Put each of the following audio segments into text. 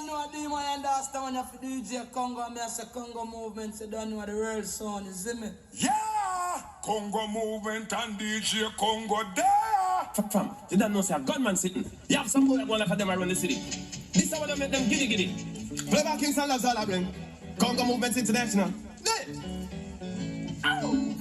know what the man understand when you have DJ Congo and me as a Congo movement, so don't know what the world sound, you see me? Yeah! Congo movement and DJ Congo there! Fam, you don't know say a gunman sitting. You have some boy that go like them around the city. This is how they make them giddy. Play back King Salas all I bring. Congo movement international. Ow!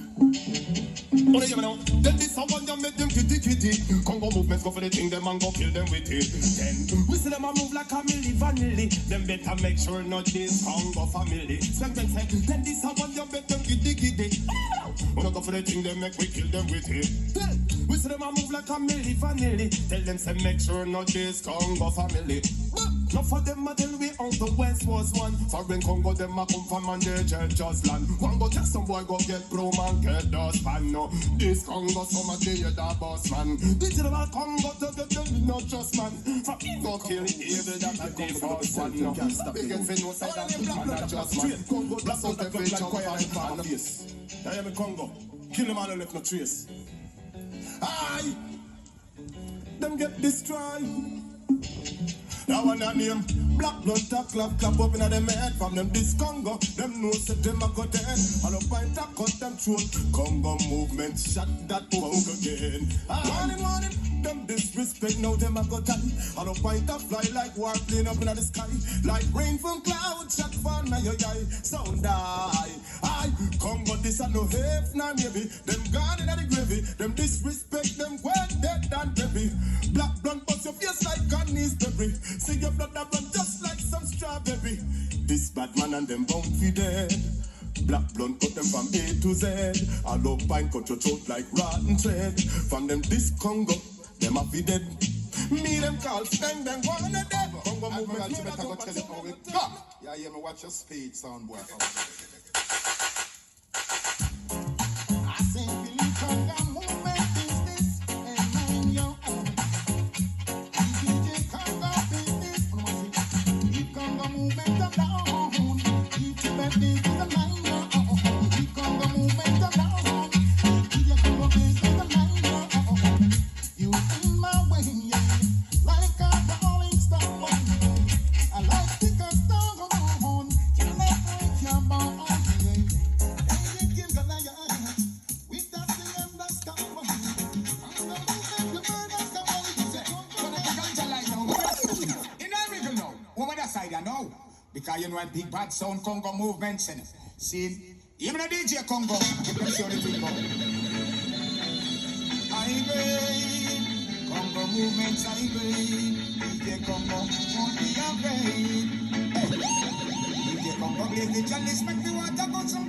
What do you know? Then this someone you make them kitty. Congo movements go for the thing, them and go kill them with it. Then we see them a move like a vanilli. Them better make sure not this Congo family. Then this someone you make them kitty. Wanna go for the thing, them make we kill them with it. Then we see them a move like a vanilli. Tell them say make sure not this Congo family. Not for them a tell we on the west was one. For when Congo them a come from and they just land. One go just some boy go get broom and get dust pan. No, this Congo some a day the boss man. This is about Congo to the not just man. From Congo kill evil that a day boss one. No, begin to know say that man not just man. Congo blast out the face and quiet and face. I am in Congo. Kill them all and left no trace. Aye, them get destroyed. Now one a name, black blood tap clap up inna them head. From them this Congo, them know say them a cut head. All up point a cut them throat. Congo movement shot that punk again. Morning, them disrespect now them a cut head. All up point a fly like warplane up inna the sky. Like rain from clouds shot fall na your eye. Sound die. Aye, Congo this a no half nor maybe. Them gone inna the gravy. Them disrespect them well dead and baby. Black blood bust your face like Connie's baby. See your blood that run just like some strawberry. This bad man and them bound for dead. Black blood cut them from A to Z. All up pine cut your throat like rotten thread. From them this Congo, them a fi dead. Me them call spend them one of them. Congo movement, you better go tell it how it come. Yeah, yeah, me watch your speed, sound boy. I simply Congo movement is this, and I'm your own. Congo movement of down, each birthday is a line down. Congo movement of down, each Congo is a line down. You in my way, like a rolling stone. I like to go down, you let break your bone. They give the lion, we got the end that's coming. I'm gonna make the bird that's coming. In everything now, over that side I know. Because you know when big bad sound Congo movements and see even a DJ Congo, you can see how the thing go. I agree, Congo movements I agree. DJ Congo won't be afraid. Hey, DJ Congo blaze the chalice, make the water go some.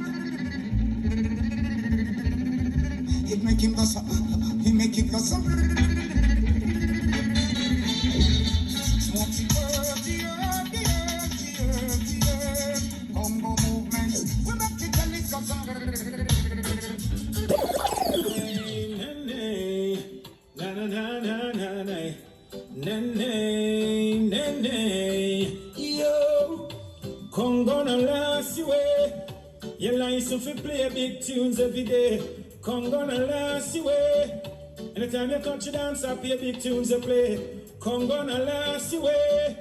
It make him go some. He make it go some. Smoke the earth, the earth, the earth, the earth. Congo movements, we make the chalice go some. Na na na na na na. Yo, Congo no last you way. Your license to play big tunes every day. Congo no last you way. Anytime you touch the dance, I play big tunes you play. Congo no last you way.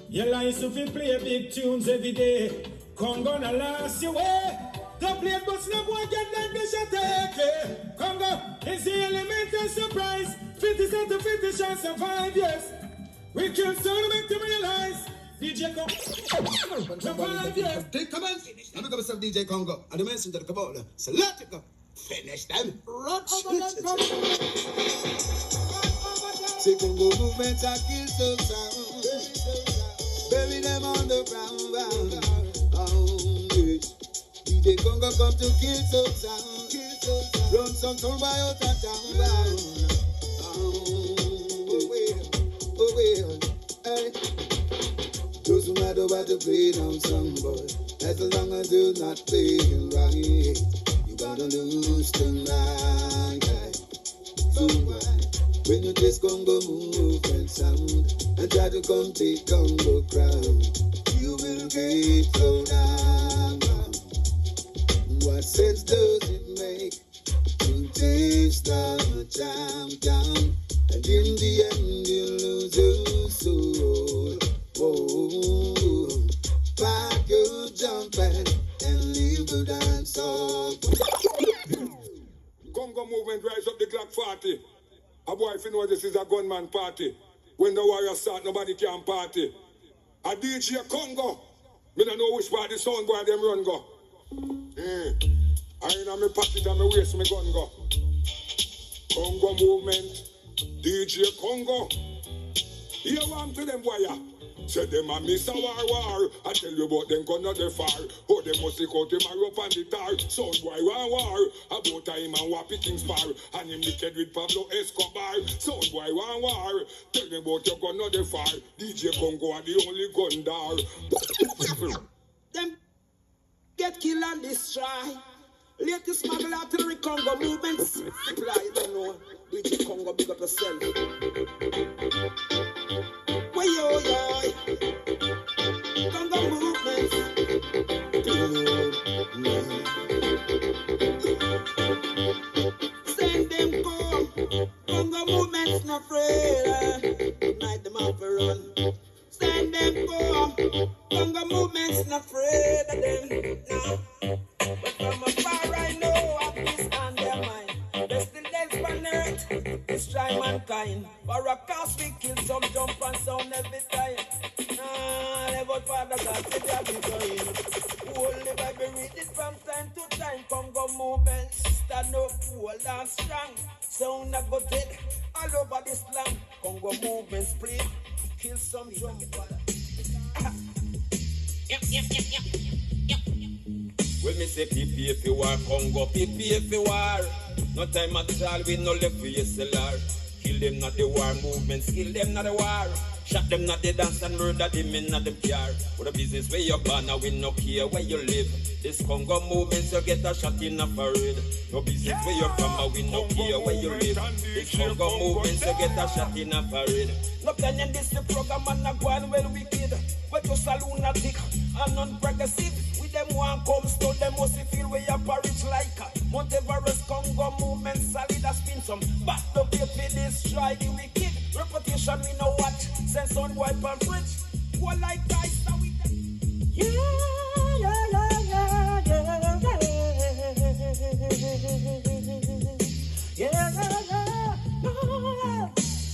Your license to play big tunes every day. Congo no last you way. The play bus no boy get like the shot take. Congo is the elemental surprise. 50 cents to 50 shots in 5 years. We kill so to make them realize. DJ Congo. Take command. I'm going to say DJ Congo. And the messenger come out. So let it go. Finish them. See Congo movement I kill so sound. Bury them on the ground. DJ Congo come to kill so sound. Run some town by out of town. Oh well, hey. Those who matter about to play down some boy. As long as you're not playing right, you gotta lose tonight. So why, when you just Congo movement sound and try to come take Congo crown, you will get so down. What sense does it make to taste the champion? And in the end you lose your soul. Oh. A boy, if you know this is a gunman party. When the warriors start, nobody can party. A DJ Congo. Me don't know which part the sound boy them run go. I in my pocket and my waist me gun go. Congo movement. DJ Congo. Here one to them boy. Say them a miss a war. I tell you about them gun not the far. Oh, they must take out him a rope and the tar. Sound boy war. About time and what pickings bar. And him naked with Pablo Escobar. Sound boy war. Tell me about your gun not the far. DJ Congo are the only gun dar. Them get killed and destroy. Latest smuggler to the Congo movements. Supply, you don't know. DJ Congo, big up yourself. Way yo yo. Congo movements. Send them come. Congo movements not afraid. Night them out for run. Send them come. Congo movements not afraid of them. Nah. But from afar I know of this and their mind. They still dance on earth, destroy mankind. For a cause we kill some jump and sound every time. Nah, never Father God said they are going. Holy Bible read it from time to time. Congo movement, stand up, cool and strong. Sound a go dead all over this land. Congo movement split, kill some jump. When me say PP if you war, Congo, PP if you war. No time at all, we no left for your SLR. Kill them not the war movements, kill them not the war. Shot them not the dance and murder them in not the car. What a business where you're born, we no care where you live. This Congo movements, you get a shot in a parade. No business where you're from, we no care where you live. This Congo movements, you get a shot in a parade. No planning this the program and not go on well wicked. But just a lunatic and non-progressive. Them one come stone, them must feel where you parage like Mount Everest, Congo movement, solid as spin some. Back the baby, destroy the wicked. Reputation, we know what. Sense on wipe and bridge. One like dice, now we yeah.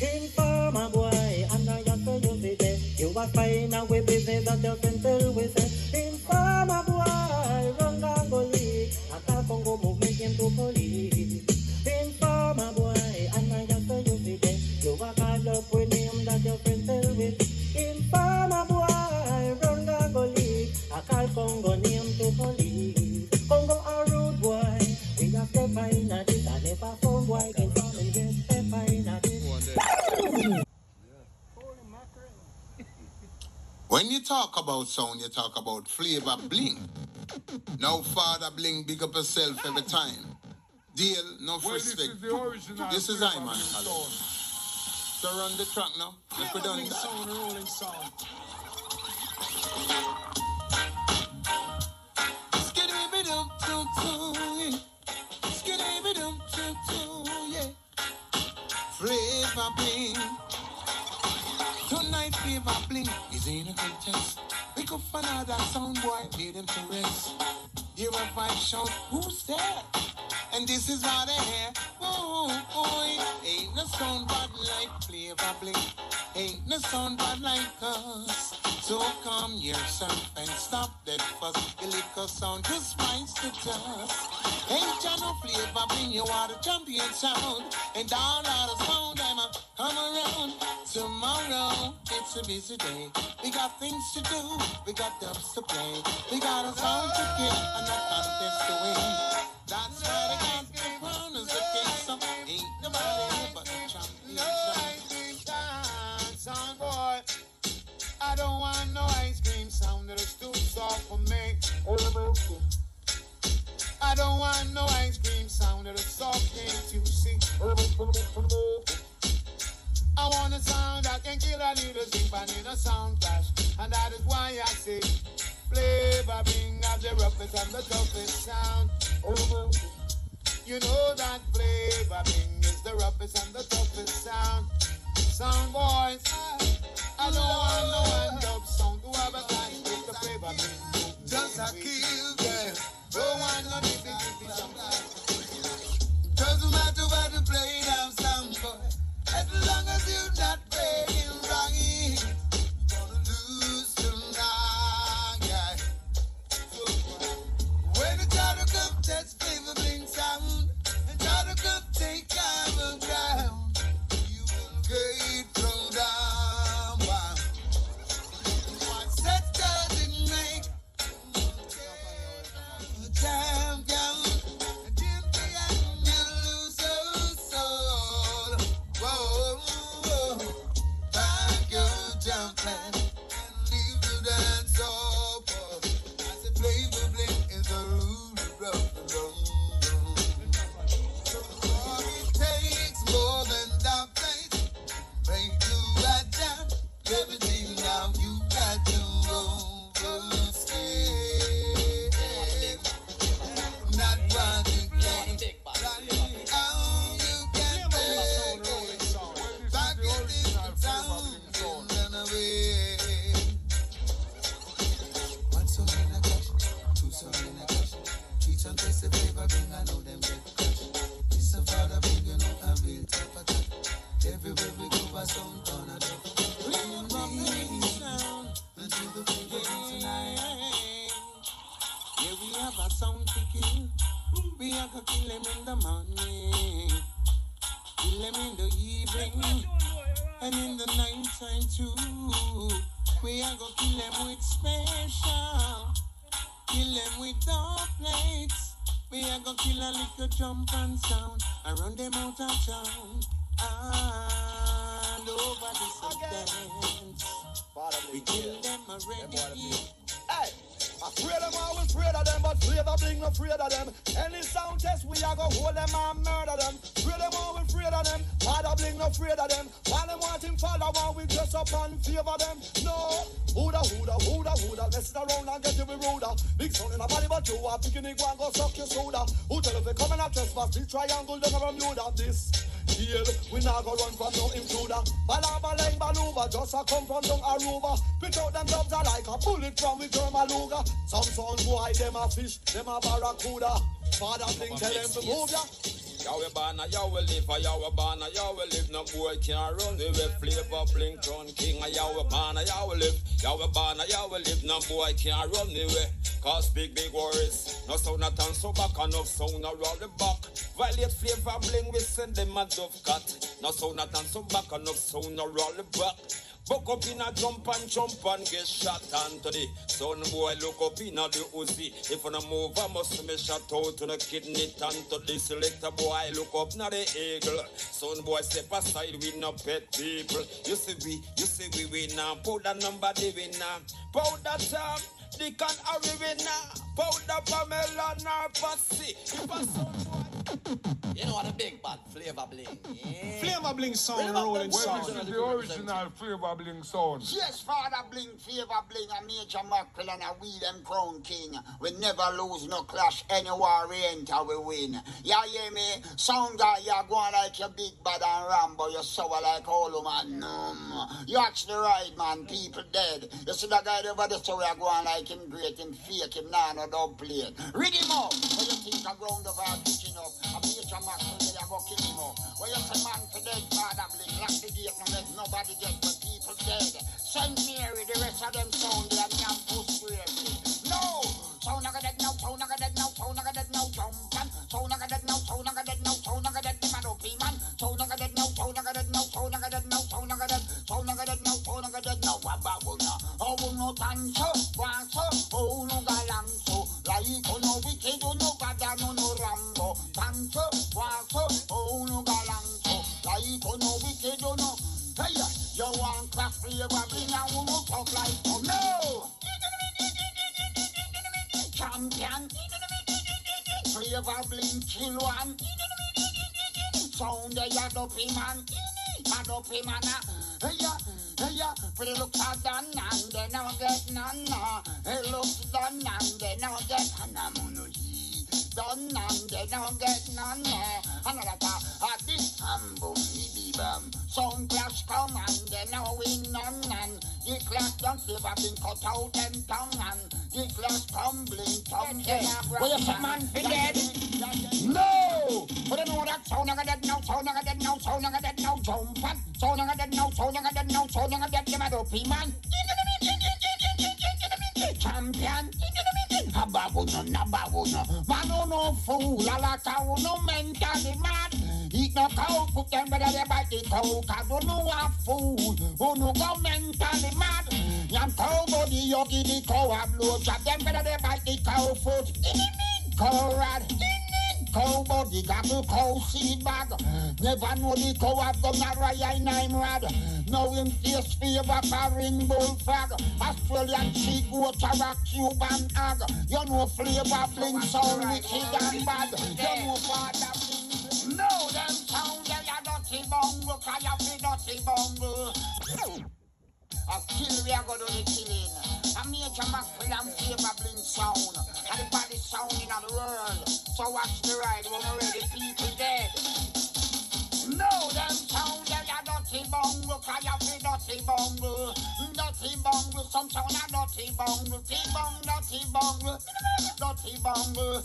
Informer boy, and I have to use it. You are fine and we busy that you can tell with it. Informer boy, run down the league. Attack Congo movement into police. Informer boy, and I have to use it. You are called up with him that you can tell with. Informer boy, run down the league. I call Congo name to police. Congo a rude boy. We have to find a this and if I found boy can come and get to find a this. When you talk about sound, you talk about flavor bling. Now, Father Bling, big up yourself every time. Deal, no respect. This is I, man. So run the track now. Let's put down that. Sound, rolling sound. Flavor bling. Tonight flavor bling is in a contest. Pick up another sound boy, lead him to rest. Hear a vibe shout, who's there? And this is how they hear. Oh, boy, ain't no sound bad like flavor bling. Ain't no sound bad like us. So calm yourself and stop that fuss. The liquor sound just rise to dust. Ain't you no flavor bling, you are the champion sound. And all out of sound, I'ma come around. Tomorrow, it's a busy day. We got things to do, we got dubs to play. We got a song to kill and a contest to win. That's why they got the crown as a king. So ain't nobody but the champion Sound boy, I don't want no ice cream sound that is too soft for me. I don't want no ice cream sound that is soft, can't you see? I want a sound that can kill a little sleep and in a sound clash. And that is why I say flavor bring up the roughest and the toughest sound. You know that flavor bring is the roughest and the toughest sound. Sound boys, I don't want no one dub sound to have a time with the flavor bring. Just a kill them. Don't want no nitty sound. Doesn't matter what you play now, sound boy. Everywhere we go, our sound turn it up. Rhythmic sound until the freedom tonight. Yeah, we have a sound to kill. We are gonna kill them in the morning, kill them in the evening, and in the night time too. We are gonna kill them with special, kill them with dog plates. We are gonna kill a little jump and sound and run them out of town. And over the substance, we kill them already. Hey, I pray them always afraid of them, but flavor bling no afraid of them. Any sound test we are gonna hold them and murder them. Pray them always afraid of them, father bling no afraid of them. While them want him follow on, we dress up and favor them. No, hooda, messing around and get you be ruder. Big sound in a body but you are picking it one go suck your soda. Who tell if they come and trespass, this triangle they never knew that this. Deal, we not go run from no intruder. Balaba like baluba, just a come from down Aruba. Pick out them dubs are like a bullet from with German Luger. Some sound boy, them a fish, them a barracuda. Father thing tell them to move ya. Yawe bana, yawe live, yawe bana, yawe live. No boy can't run the way. Flavor bling crown king. Yawe bana, yawe live, yawe bana, yawe live. No boy can't run the way. Cause big worries. No sound not and so back, enough sound around the back. Violate flavor bling, we send them a dove cut. No sound not and so back, enough sound around the back. Buck up in a jump and get shot onto the son boy. Look up in a the Uzi. If on a move, I must be shot out to the kidney onto the selector boy. Look up na the eagle. Son boy step aside, we no pet people. You see we now. Powder number the winner. Powder time, the can hurry winner. Powder Pamela na Passy. If a son boy. You know what a big bad flavor bling. Yeah. Flavor bling sound rolling sound. Where is the original flavor bling sound? Yes, Father Bling, Flavor Bling, a Major Mackerel and a we them crown king. We never lose no clash, any war we enter we win. Ya hear me? Sound guy, you going like your big bad and Rambo, you sour like all man. You actually right, man, people dead. You see that guy over the story going like him great, him fake, him nah no dub plate. Read him up, when you think a ground of our pitching up. A Major Mackerel, they go kill him up. When you say man for dead, Father Bling, lock the gate, no let nobody get but people dead. Saint Mary, the rest of them sound, they are not frustrated. No! Sound like that now, sound like that now, sound like that now, jump man. Sound like that now, sound like that now, sound like that, man, OP man. Sound like that now, sound like that now, sound like that now, sound like that, sound like that now, sound like that now, bababuna. Oh, no tanso, guaso, oh, no galanso. Like, oh, no wicked, oh, no badano, no rambo. Tanso, guaso, oh, no galanso. Like, oh, no wicked, oh, no. Hey, you want class flavor bling and we will talk like, oh no! Champion! Flavor bling kill one! Sound the yadopi man! Yadopi man! Hey, for the looks are done and they now get none. Hey, looks done and they now get none. Done and they now get none. Another part of this humble bam. Sound clash come and they now win none. And the clash don't live up been cut out them tongue. And the clash tumbling tongue. Well, you man for dead. No! But I know that sound like that now, sound like that now, sound like that now, jump on. Sound like that now, sound like that now, sound like that, them a man. Champion. Babuno, man no fool, a lot of no mentally mad. Eat no cow, put them better they bite the cow, cause you know a fool, who no go mentally mad. Yam cow body, you give the cow a blow, chop them better they bite the cow foot. Cow rat, cow body, got the cow seed bag. Never know the cow have done a raya in I'm rad. Now him face favor for ring bullfrog. Australian sheep, goat, a Cuban hog. You know flavor bling sound wicked and bad. You know father bling. No, them sound they a dirty bungle, cause you be dirty bungle. A kill we are gonna do the killing. A Major Mackerel and flavor bling sound. And the body sound in the world. So watch the ride when already people dead. No, them sound they a dirty bungle, cause you be dirty bungle. Dirty bungle, some sound a dirty bungle. Dirty bungle. Dirty bungle.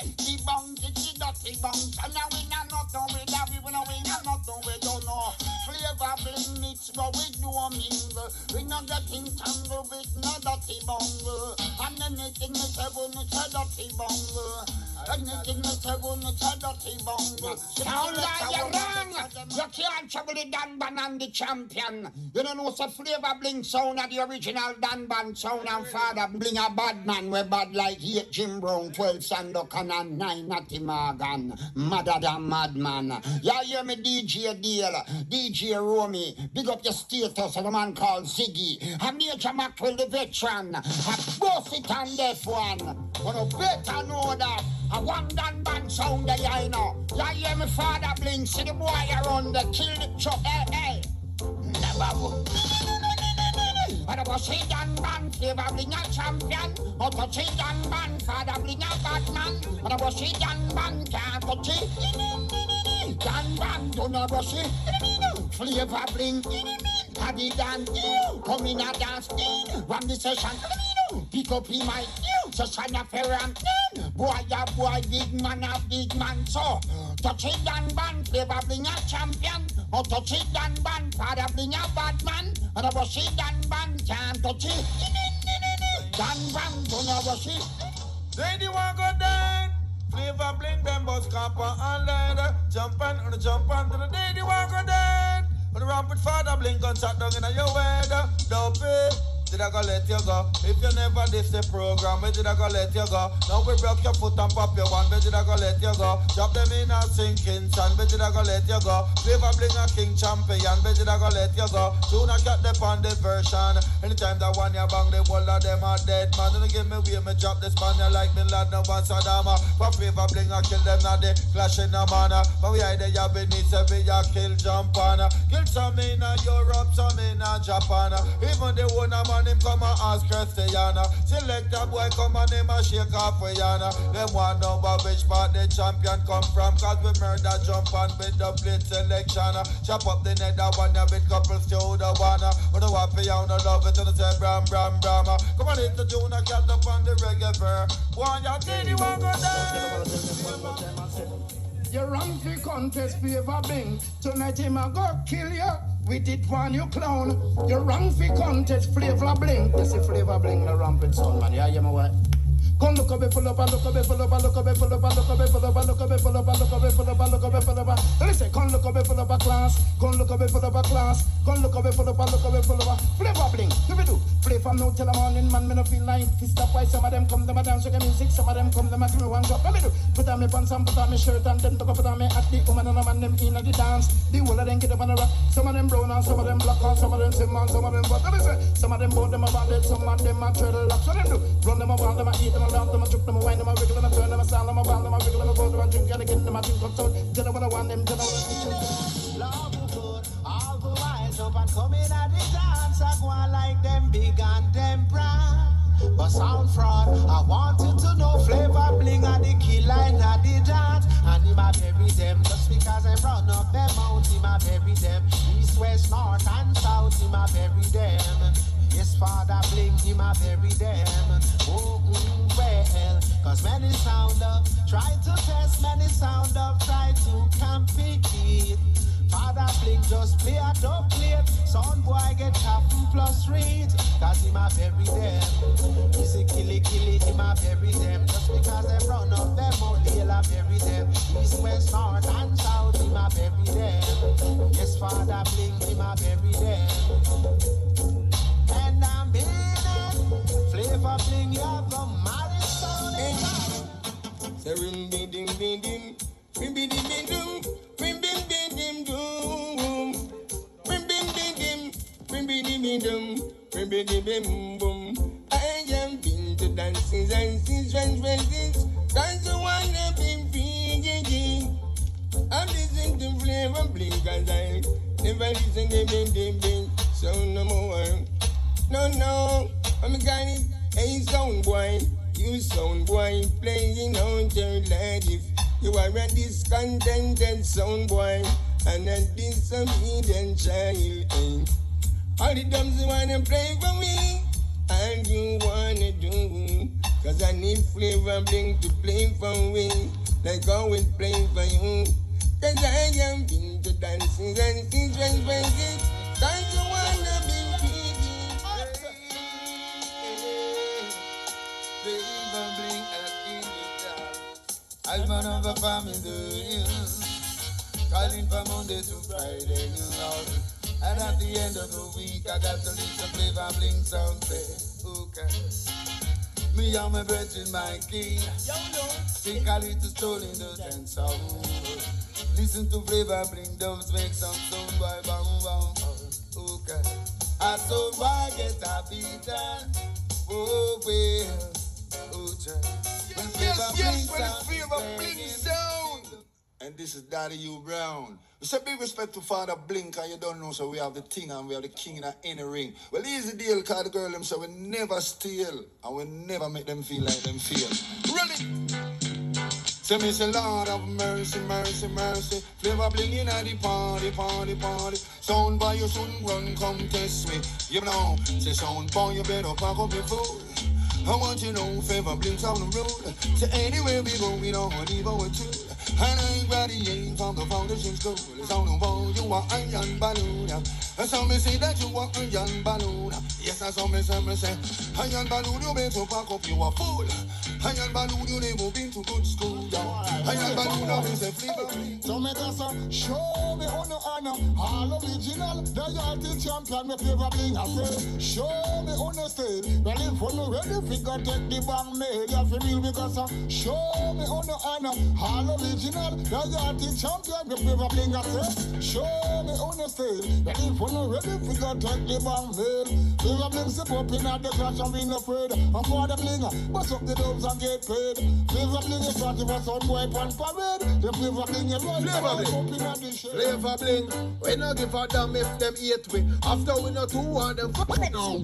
The bong, the dirty bong. So now we not done with that, we not done with don't know. flavor bling mix, but we do a mingle. We not getting tangled with no dirty bungle. And anything we say, we say dirty bungle. Anything we say, we say dirty bungle. Sound like you're wrong. You can't trouble the Dan Ban and the champion. You don't know what's a flavor bling sound of the original Dan Ban sound and father bling a bad man. We bad like 8 Jim Brown, 12 Sandokan and 9 Natty Morgan. Madder than madman. You hear me DJ Deal, DJ Romy. Big up your status and a man called Ziggy. A Major Mackerel the veteran. A boss it on deaf one. But you better know that. A one Dan Ban sound that you know. You hear me father bling, see the boy around the kill the truck. Hey. Never would. But I was a Dan Ban, flavor bling a champion. But I was a Dan Ban, father bling a Batman. But I was a Dan Ban, can't touch it. Dan Ban, don't know rush it. Flavor bling. Paddy Dan, come in a dance. Run the session. Pick up in my session of Ferran. Boy, a boy, big man, so. Touch it Dan Ban, flavor bling a champion. Or touch it Dan Ban, father bling a bad man. And I was it Dan Ban, can't touch it. Dan Ban, don't know what it. Lady want go down. Flavor bling them bus copper and leather. Jump on to the lady want go down. On the ramp with father blink and shot down in your weather. Dopey. Did I go let you go? If you never diss the program, where did I go let you go? Now we broke your foot and pop your one, where did I go let you go? Drop them in a sinking sand, where did I go let you go? Flavor bling a king champion, where did I go let you go? Soon I got the on the version. Anytime that one you bang, the whole of them are dead, man. Don't give me way, me drop the Spaniard like Bin Laden and Saddam. But flavor bling I kill them, not the clash in the manner. But we hide the Beneath, we a kill jump on. Kill some in Europe, some in Japan. Even the one man him come and ask Christiana. Select a boy come and him a shake off for Yana. Them want know which part the champion come from. Cause we murder jump and with the plate selection. Chop up the net that one with couples to the one. When the waffle you no love it and say bram bram bram. Come on into June and cat up on the reggae fur. One ya see the one go down. You run for contest, flavor bling. Tonight him a go kill you. With it one you clown. You run for contest, flavor bling. You see flavor bling the rampant son man. Yeah, you know what? Come look up, full up, look up, full up, look up, full up, look up, full up, look up, full up, look up, full up, look up, full up. Listen, come look up, full up, class. Come look up, full up, class. Come look up, full up, full up. Flavor bling, what we do? Play from now till the morning, man. Me no feel like fist up. Why some of them come, them a dance reggae music. Some of them come, them a give me one drop. What we do? Put on me pants and put on me shirt and then put on me at the woman and a man them in the dance. The whole of them get up on the rock. Some of them brown and some of them black and some of them sim and some of them what? Let me say. Some of them both them a bandit, some of them a turtle lock. So them do run them around, them a eat them around, them a trip them a wine, them a wiggle, them a turn, them a sound, them a ball, them a wiggle, them a go, them a drink and again, them a drink up so. Tell them what I want them, tell them what I want. Love is good, all the wise up and coming at the dance. I go on like them big and them brown. But sound fraud, I want you to know flavor bling at the killer and at the dance. And in my bury them, just because I run up them out, in my bury them. East, west, north and south, in my bury them. Yes, Father bling, in my bury them. Oh, well, cause many sound up, try to test, many sound up, try to compete. Father bling, just play a dub plate. Son boy get half plus read. Cause him a bury them. You see killy him a bury them. Just because they run up them out, they'll a bury them. East, west, north and south, him a bury them. Yes, Father bling, him a bury them. And I'm in it. Flavor bling, you have the maddest sound in God. Say rim bim dim bim dim. Rim bim dim bim dim. Rim bim bim dim doom. Rim bim bim dim. Rim bim dim bim dum. Rim bim dim bim boom. I have been to dances and scenes and friends. Cause I wanna be free. I'm listening to flavor bling cause I never listen to bim dim bim. So no more. No, I'm a guy. Hey, sound boy, you sound boy, playing out your life. You are a discontented sound boy, and a disobedient child. Hey. All the dumps you wanna play for me, and you wanna do. Cause I need flavor bling to play for me, like I will play for you. Cause I am into dancing and keep crazy. Don't you wanna be free? Flavor Bling again with that. I'm one of a family, calling from Monday to Friday, and at the end of the week, I got to listen to Flavor Bling sound okay. Me and my brethren, my king, think a little stroll in the dance hall. Listen to Flavor Bling, those make some sound boy, bang bang. Okay, I saw why get a beat down. Oh well, oh child. Yes, when the Flavor Bling sound. And this is Daddy U Brown. We say big respect to Father Blink, and you don't know, so we have the thing and we have the king in the inner ring. Well, easy deal, cause the girl them say we never steal, and we never make them feel like them feel. Run it! Say me say Lord of mercy, mercy, mercy. Flavor Bling in the party, party, party. Sound boy, you shouldn't run, come test me. You know, say sound boy, you better pack up your food. I want you to know Flavor Blink's on the road. So anywhere we go, we don't even want to. And I graduated from the foundation school. It's on the wall, you are a young balloon. And some may say that you are a young balloon. Yes, that's some may say, a young balloon, you better pack up, you are fool. A young balloon, you never been to good school. A young balloon, I will say Flavor Bling. So make us show me on the honor, all original, the yachty champion, me Flavor Bling. I say, show me on the stage. Well, if you're ready, figure take the bang mail. You feel real because show me on the honor, all original, the yachty champion, me Flavor Bling. I say, show me on the stage. Well, if you're ready, figure take the bang mail. Flavor Bling step up in at the clash and be no afraid. And for the bling, bust up the dubs and get paid. Flavor Bling is party for some boy on parade. The Flavor Bling is right up in at the shade. Flavor Bling, we not give a damn if them hate we. After we not two and them fuck now.